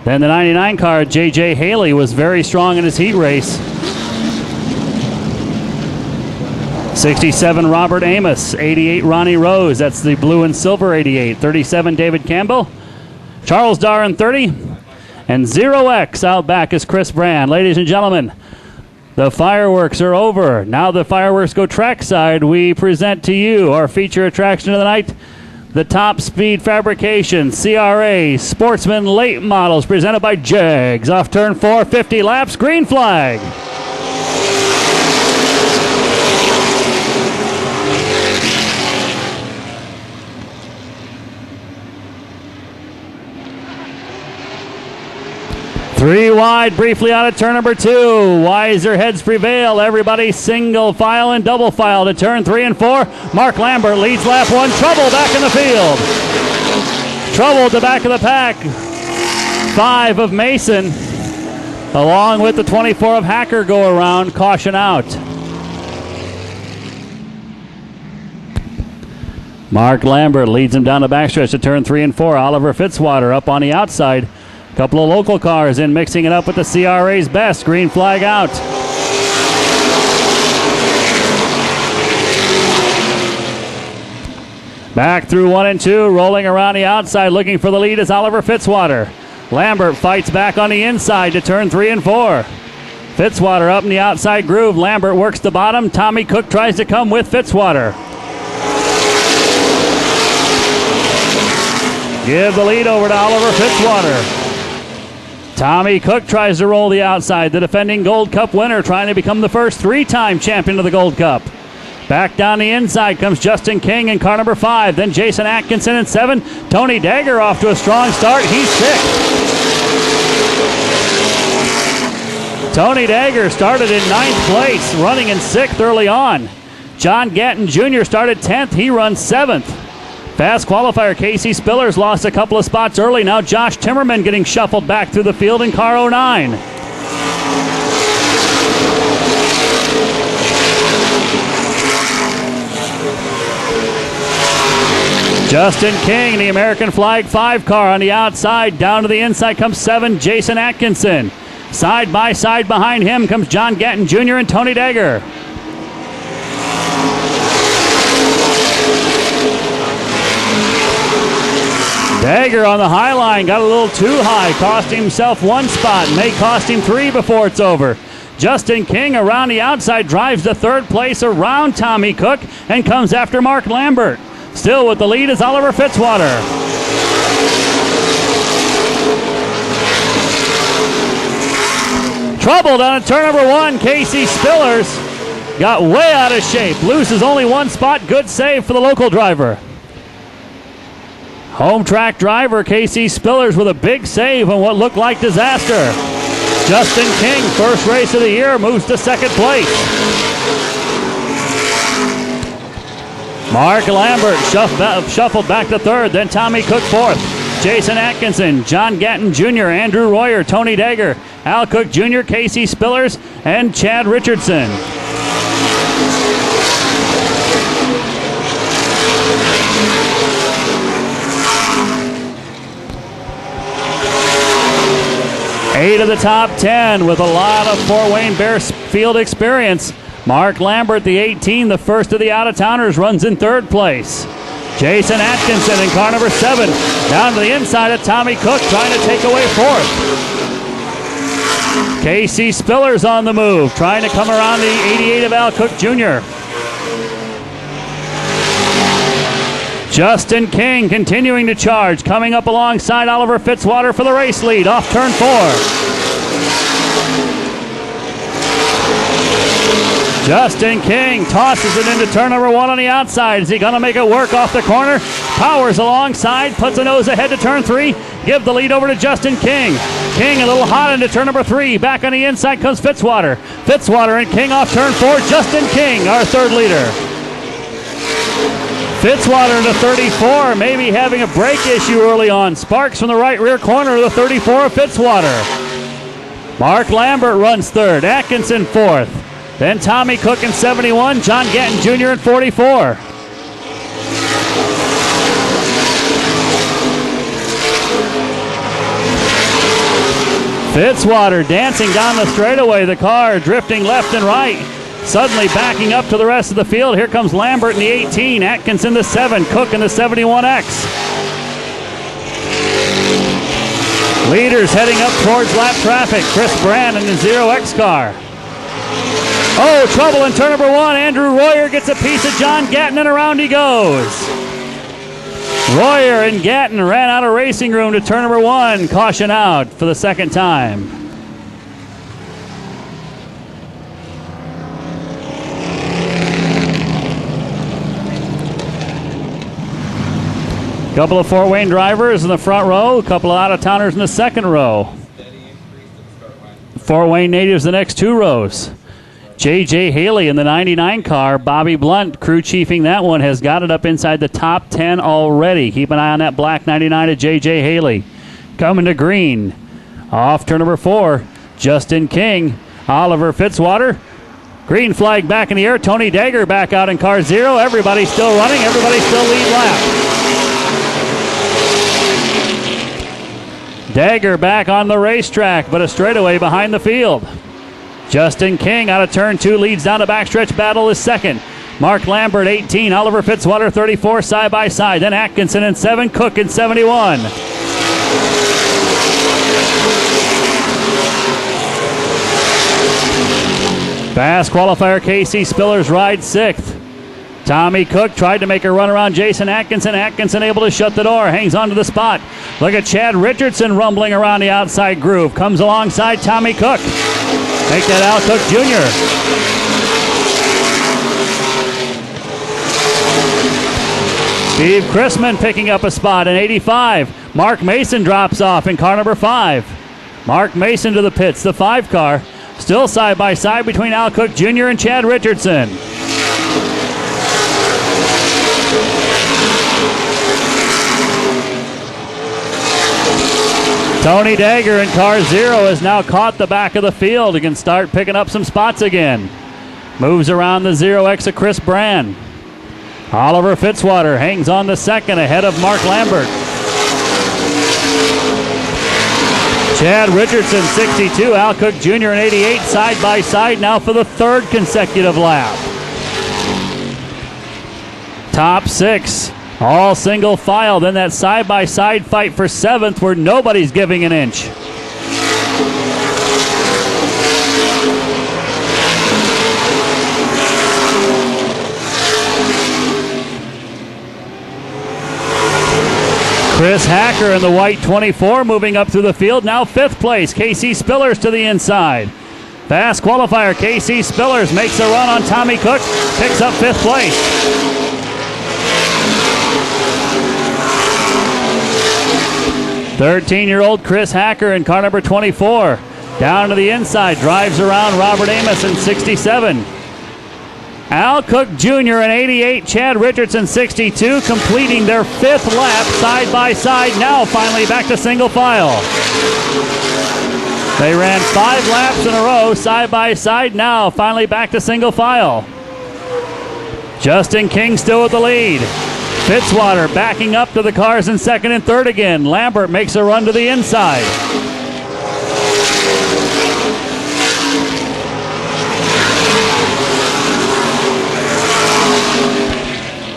Then the 99 car, J.J. Haley, was very strong in his heat race. 67, Robert Amos. 88, Ronnie Rose. That's the blue and silver 88. 37, David Campbell. Charles Darr in 30. And 0X out back is Chris Brand. Ladies and gentlemen, the fireworks are over. Now the fireworks go trackside. We present to you our feature attraction of the night, the top Speed Fabrication CRA Sportsman late models presented by Jags. Off turn 4, 50 laps, green flag. Three wide, briefly out of turn number 2. Wiser heads prevail. Everybody single file and double file to turn 3 and 4. Mark Lambert leads lap 1. Trouble back in the field. Trouble at the back of the pack. 5 of Mason, along with the 24 of Hacker, go around. Caution out. Mark Lambert leads him down the backstretch to turn 3 and 4. Oliver Fitzwater up on the outside. Couple of local cars in, mixing it up with the CRA's best. Green flag out. Back through 1 and 2, rolling around the outside, looking for the lead is Oliver Fitzwater. Lambert fights back on the inside to turn 3 and 4. Fitzwater up in the outside groove. Lambert works the bottom. Tommy Cook tries to come with Fitzwater. Give the lead over to Oliver Fitzwater. Tommy Cook tries to roll the outside. The defending Gold Cup winner trying to become the first 3-time champion of the Gold Cup. Back down the inside comes Justin King in car number 5. Then Jason Atkinson in 7. Tony Dagger off to a strong start. He's 6th. Tony Dagger started in 9th place, running in 6th early on. John Gatton Jr. started 10th. He runs 7th. Fast qualifier Casey Spillers lost a couple of spots early. Now Josh Timmerman getting shuffled back through the field in car 09. Justin King, the American Flag 5 car on the outside. Down to the inside comes 7, Jason Atkinson. Side by side behind him comes John Gatton Jr. and Tony Dagger. Dagger on the high line, got a little too high, cost himself 1 spot, may cost him 3 before it's over. Justin King around the outside drives to 3rd place around Tommy Cook and comes after Mark Lambert. Still with the lead is Oliver Fitzwater. Trouble down at turn number 1, Casey Spillers got way out of shape, loses only 1 spot, good save for the local driver. Home track driver Casey Spillers with a big save on what looked like disaster. Justin King, first race of the year, moves to 2nd place. Mark Lambert shuffled back to 3rd, then Tommy Cook 4th. Jason Atkinson, John Gatton Jr., Andrew Royer, Tony Dagger, Al Cook Jr., Casey Spillers, and Chad Richardson. Eight of the top 10 with a lot of Fort Wayne Baer field experience. Mark Lambert, the 18, the first of the out-of-towners, runs in 3rd place. Jason Atkinson in car number 7. Down to the inside of Tommy Cook, trying to take away 4th. Casey Spillers on the move, trying to come around the 88 of Al Cook Jr. Justin King continuing to charge, coming up alongside Oliver Fitzwater for the race lead off turn 4. Justin King tosses it into turn number 1 on the outside. Is he going to make it work off the corner? Powers alongside, puts a nose ahead to turn 3. Give the lead over to Justin King. King a little hot into turn number 3. Back on the inside comes Fitzwater. Fitzwater and King off turn 4. Justin King, our 3rd leader. Fitzwater into 34, maybe having a brake issue early on. Sparks from the right rear corner of the 34 of Fitzwater. Mark Lambert runs 3rd, Atkinson 4th. Then Tommy Cook in 71, John Gatton Jr. in 44. Fitzwater dancing down the straightaway. The car drifting left and right. Suddenly backing up to the rest of the field. Here comes Lambert in the 18. Atkinson the 7. Cook in the 71X. Leaders heading up towards lap traffic. Chris Brand in the 0X car. Oh, trouble in turn number 1. Andrew Royer gets a piece of John Gatton and around he goes. Royer and Gatton ran out of racing room to turn number 1. Caution out for the second time. Couple of Fort Wayne drivers in the front row, a couple of out-of-towners in the second row. Fort Wayne natives the next 2 rows. J.J. Haley in the 99 car. Bobby Blunt, crew chiefing that one, has got it up inside the top 10 already. Keep an eye on that black 99 of J.J. Haley. Coming to green. Off turn number 4, Justin King. Oliver Fitzwater. Green flag back in the air. Tony Dagger back out in car 0. Everybody still running. Everybody still lead lap. Dagger back on the racetrack, but a straightaway behind the field. Justin King out of turn 2 leads down the backstretch battle is second. Mark Lambert 18, Oliver Fitzwater 34 side by side. Then Atkinson in 7, Cook in 71. Fast qualifier Casey Spillers rides 6th. Tommy Cook tried to make a run around Jason Atkinson. Atkinson able to shut the door, hangs on to the spot. Look at Chad Richardson rumbling around the outside groove. Comes alongside Tommy Cook. Make that Al Cook Jr. Steve Chrisman picking up a spot in 85. Mark Mason drops off in car number 5. Mark Mason to the pits, the 5 car. Still side by side between Al Cook Jr. and Chad Richardson. Tony Dagger in car 0 has now caught the back of the field and can start picking up some spots again. Moves around the 0X of Chris Brand. Oliver Fitzwater hangs on the second ahead of Mark Lambert. Chad Richardson 62, Al Cook Jr. in 88 side by side now for the 3rd consecutive lap. Top 6. All single file, then that side-by-side fight for 7th where nobody's giving an inch. Chris Hacker in the white 24 moving up through the field, now 5th place. Casey Spillers to the inside. Fast qualifier, Casey Spillers makes a run on Tommy Cook, picks up 5th place. 13-year-old Chris Hacker in car number 24. Down to the inside, drives around Robert Amos in 67. Al Cook Jr. in 88, Chad Richardson 62, completing their 5th lap side by side. Now finally back to single file. They ran 5 laps in a row side by side. Now finally back to single file. Justin King still with the lead. Fitzwater backing up to the cars in 2nd and 3rd again. Lambert makes a run to the inside.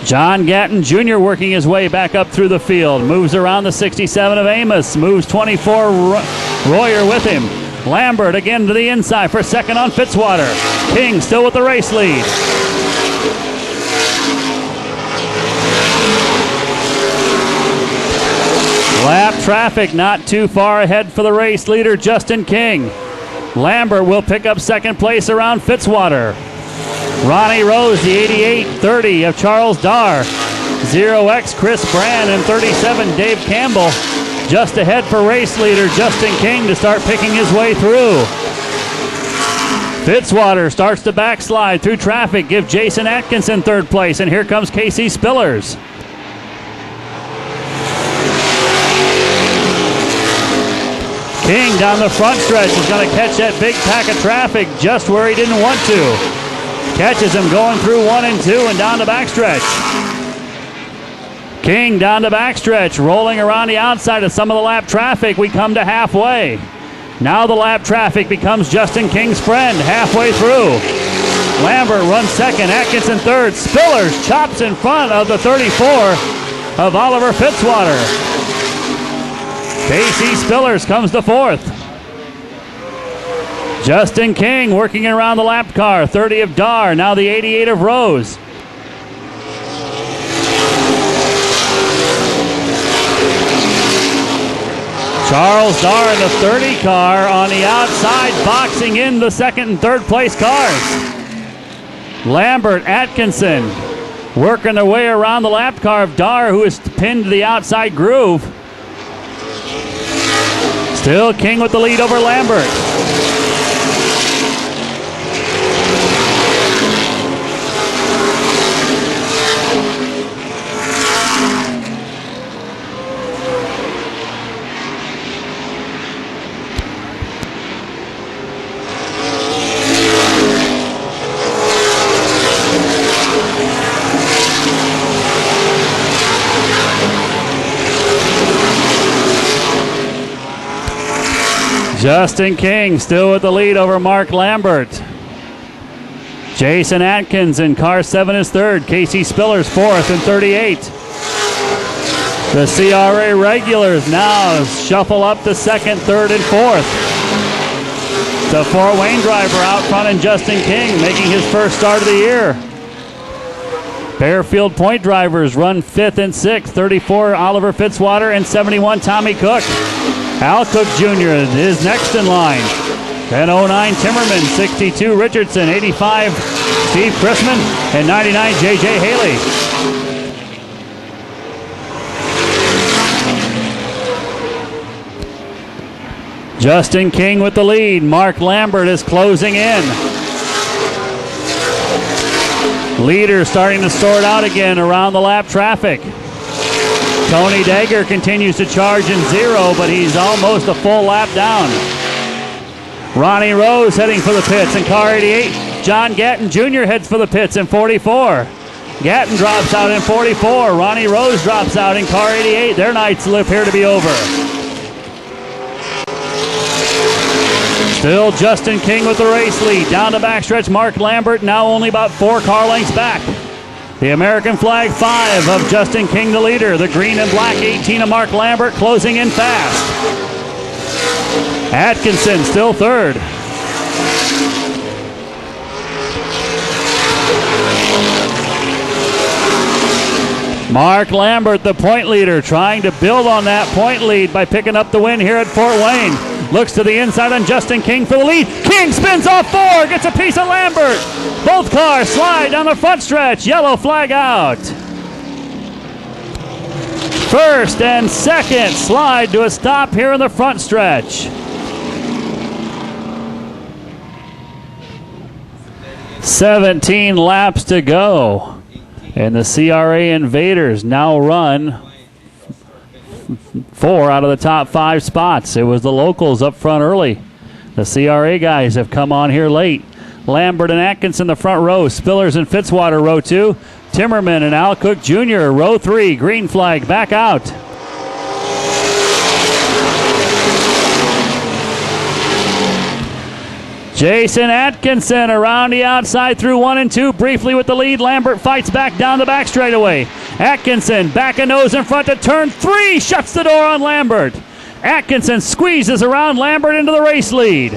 John Gatton Jr. working his way back up through the field. Moves around the 67 of Amos. Moves 24 Royer with him. Lambert again to the inside for 2nd on Fitzwater. King still with the race lead. Lap traffic not too far ahead for the race leader, Justin King. Lambert will pick up 2nd place around Fitzwater. Ronnie Rose, the 88-30 of Charles Darr. 0X Chris Brand and 37 Dave Campbell. Just ahead for race leader Justin King to start picking his way through. Fitzwater starts to backslide through traffic, give Jason Atkinson 3rd place, and here comes Casey Spillers. King down the front stretch is going to catch that big pack of traffic just where he didn't want to. Catches him going through 1 and 2 and down the backstretch. King down the backstretch, rolling around the outside of some of the lap traffic. We come to halfway. Now the lap traffic becomes Justin King's friend halfway through. Lambert runs second, Atkinson third. Spillers chops in front of the 34 of Oliver Fitzwater. Casey Spillers comes to fourth. Justin King working around the lap car, 30 of Dar, now the 88 of Rose. Charles Dar in the 30 car on the outside, boxing in the second and third place cars. Lambert, Atkinson working their way around the lap car of Dar, who is pinned to the outside groove. Still King with the lead over Lambert. Justin King still with the lead over Mark Lambert. Jason Atkins in car 7 is third. Casey Spillers fourth and 38. The CRA regulars now shuffle up to second, third, and fourth. The Fort Wayne driver out front and Justin King making his first start of the year. Fairfield Point drivers run fifth and sixth. 34 Oliver Fitzwater and 71 Tommy Cook. Al Cook Jr. is next in line. Then 09 Timmerman, 62 Richardson, 85 Steve Chrisman, and 99 J.J. Haley. Justin King with the lead. Mark Lambert is closing in. Leader starting to sort out again around the lap traffic. Tony Dagger continues to charge in zero, but he's almost a full lap down. Ronnie Rose heading for the pits in car 88. John Gatton Jr. heads for the pits in 44. Gatton drops out in 44. Ronnie Rose drops out in car 88. Their nights appear to be over. Still Justin King with the race lead. Down the backstretch, Mark Lambert now only about 4 car lengths back. The American flag 5 of Justin King, the leader. The green and black 18 of Mark Lambert closing in fast. Atkinson still third. Mark Lambert, the point leader, trying to build on that point lead by picking up the win here at Fort Wayne. Looks to the inside on Justin King for the lead. King spins off 4, gets a piece of Lambert. Both cars slide down the front stretch. Yellow flag out. First and second slide to a stop here in the front stretch. 17 laps to go. And the CRA Invaders now run 4 out of the top 5 spots. It was the locals up front early. The CRA guys have come on here late. Lambert and Atkinson the front row. Spillers and Fitzwater row 2. Timmerman and Al Cook Jr. row 3. Green flag back out. Jason Atkinson around the outside through 1 and 2, briefly with the lead. Lambert fights back down the back straightaway. Atkinson back a nose in front to turn 3, shuts the door on Lambert. Atkinson squeezes around Lambert into the race lead.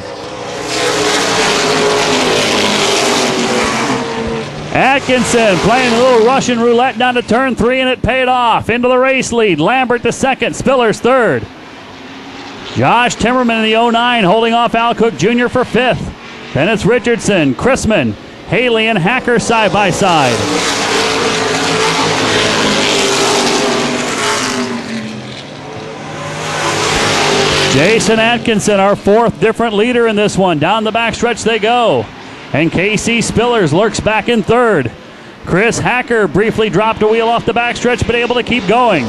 Atkinson playing a little Russian roulette down to turn 3, and it paid off. Into the race lead. Lambert to second, Spillers third. Josh Timmerman in the 09 holding off Al Cook Jr. for 5th. Then it's Richardson, Chrisman, Haley, and Hacker side by side. Jason Atkinson, our 4th different leader in this one. Down the backstretch they go. And KC Spillers lurks back in 3rd. Chris Hacker briefly dropped a wheel off the backstretch, but able to keep going.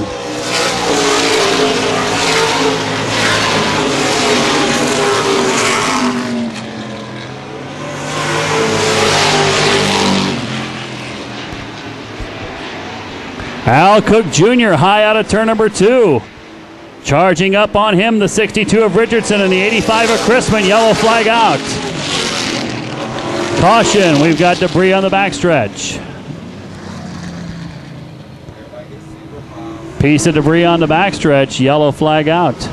Al Cook Jr. high out of turn number 2. Charging up on him, the 62 of Richardson and the 85 of Chrisman. Yellow flag out. Caution, we've got debris on the backstretch. Piece of debris on the backstretch, yellow flag out.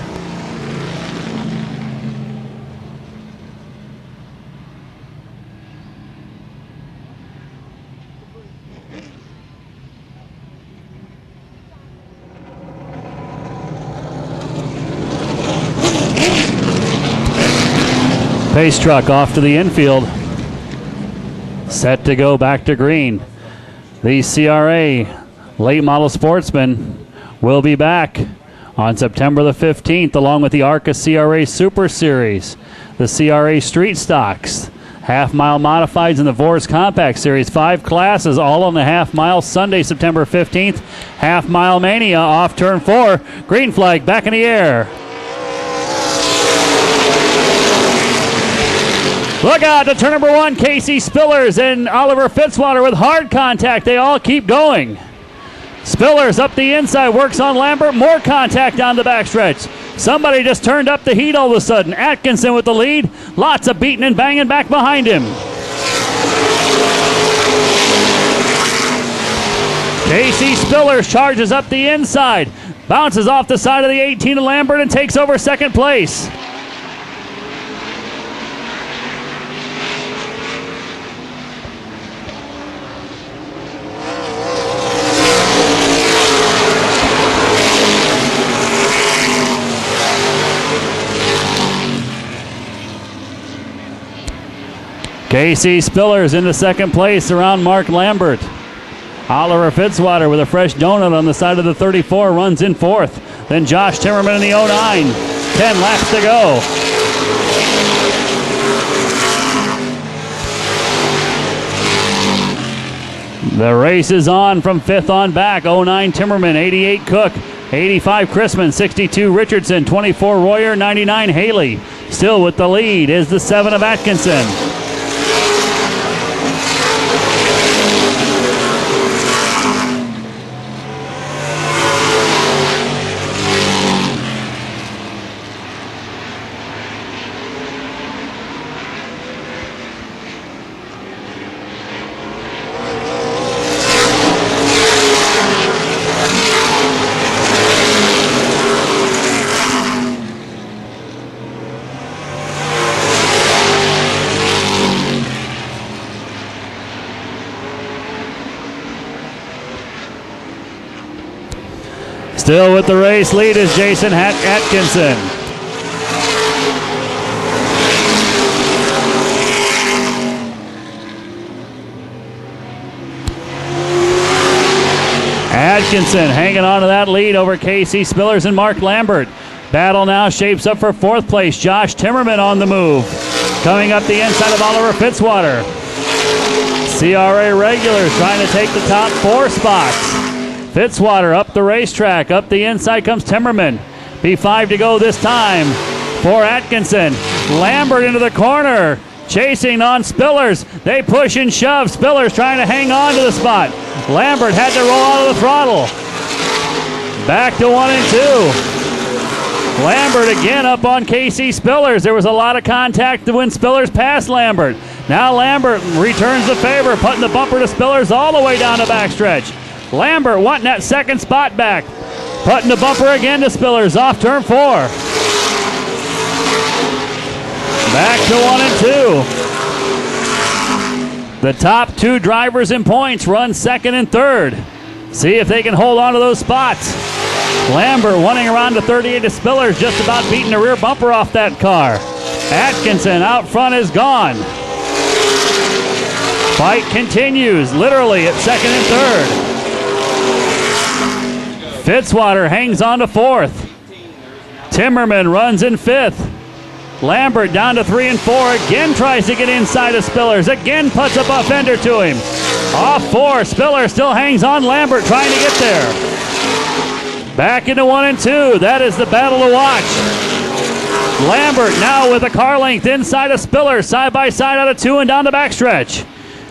Pace truck off to the infield. Set to go back to green. The CRA late model Sportsman will be back on September the 15th along with the ARCA CRA Super Series, the CRA Street Stocks, half-mile modifieds, and the Vors Compact Series. 5 classes all on the half-mile. Sunday, September 15th. Half-mile mania off turn 4. Green flag back in the air. Look out to turn number 1, Casey Spillers and Oliver Fitzwater with hard contact. They all keep going. Spillers up the inside, works on Lambert. More contact down the backstretch. Somebody just turned up the heat all of a sudden. Atkinson with the lead. Lots of beating and banging back behind him. Casey Spillers charges up the inside. Bounces off the side of the 18 of Lambert and takes over second place. Casey Spillers into second place around Mark Lambert. Oliver Fitzwater with a fresh donut on the side of the 34 runs in fourth. Then Josh Timmerman in the 09. 10 laps to go. The race is on from fifth on back. 09 Timmerman, 88 Cook, 85 Chrisman, 62 Richardson, 24 Royer, 99 Haley. Still with the lead is the 7 of Atkinson. Still with the race lead is Jason Atkinson. Atkinson hanging on to that lead over Casey Spillers and Mark Lambert. Battle now shapes up for fourth place. Josh Timmerman on the move. Coming up the inside of Oliver Fitzwater. CRA regulars trying to take the top 4 spots. Fitzwater up the racetrack. Up the inside comes Timmerman. P5 to go this time for Atkinson. Lambert into the corner. Chasing on Spillers. They push and shove. Spillers trying to hang on to the spot. Lambert had to roll out of the throttle. Back to 1 and 2. Lambert again up on Casey Spillers. There was a lot of contact when Spillers passed Lambert. Now Lambert returns the favor, putting the bumper to Spillers all the way down the backstretch. Lambert wanting that second spot back. Putting the bumper again to Spillers off turn 4. Back to 1 and 2. The top 2 drivers in points run second and third. See if they can hold on to those spots. Lambert running around to 38 to Spillers, just about beating the rear bumper off that car. Atkinson out front is gone. Fight continues, literally at second and third. Fitzwater hangs on to 4th. Timmerman runs in 5th. Lambert down to 3 and 4. Again tries to get inside of Spillers. Again puts a buff ender to him. Off 4. Spillers still hangs on Lambert trying to get there. Back into 1 and 2. That is the battle to watch. Lambert now with a car length inside of Spillers. Side by side out of 2 and down the backstretch.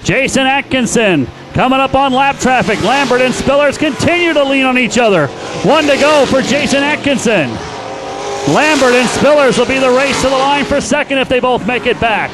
Jason Atkinson coming up on lap traffic. Lambert and Spillers continue to lean on each other. 1 to go for Jason Atkinson. Lambert and Spillers will be the race to the line for second if they both make it back.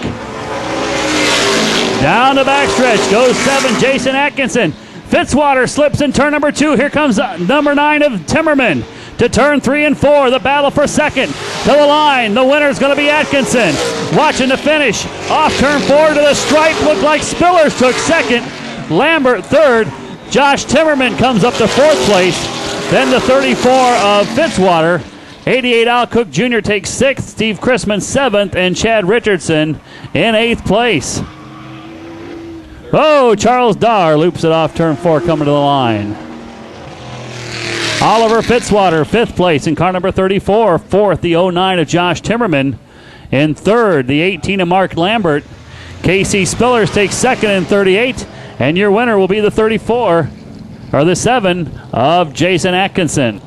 Down the backstretch goes 7, Jason Atkinson. Fitzwater slips in turn number 2. Here comes number 9 of Timmerman to turn 3 and 4. The battle for second to the line. The winner's going to be Atkinson. Watching the finish. Off turn 4 to the stripe. Looked like Spillers took second. Lambert third. Josh Timmerman comes up to 4th place. Then the 34 of Fitzwater. 88 Al Cook Jr. takes 6th. Steve Chrisman 7th. And Chad Richardson in 8th place. Oh, Charles Dahr loops it off turn 4 coming to the line. Oliver Fitzwater, 5th place in car number 34. 4th, the 09 of Josh Timmerman. In 3rd, the 18 of Mark Lambert. Casey Spillers takes 2nd in 38. And your winner will be the 34, or the 7 of Jason Atkinson.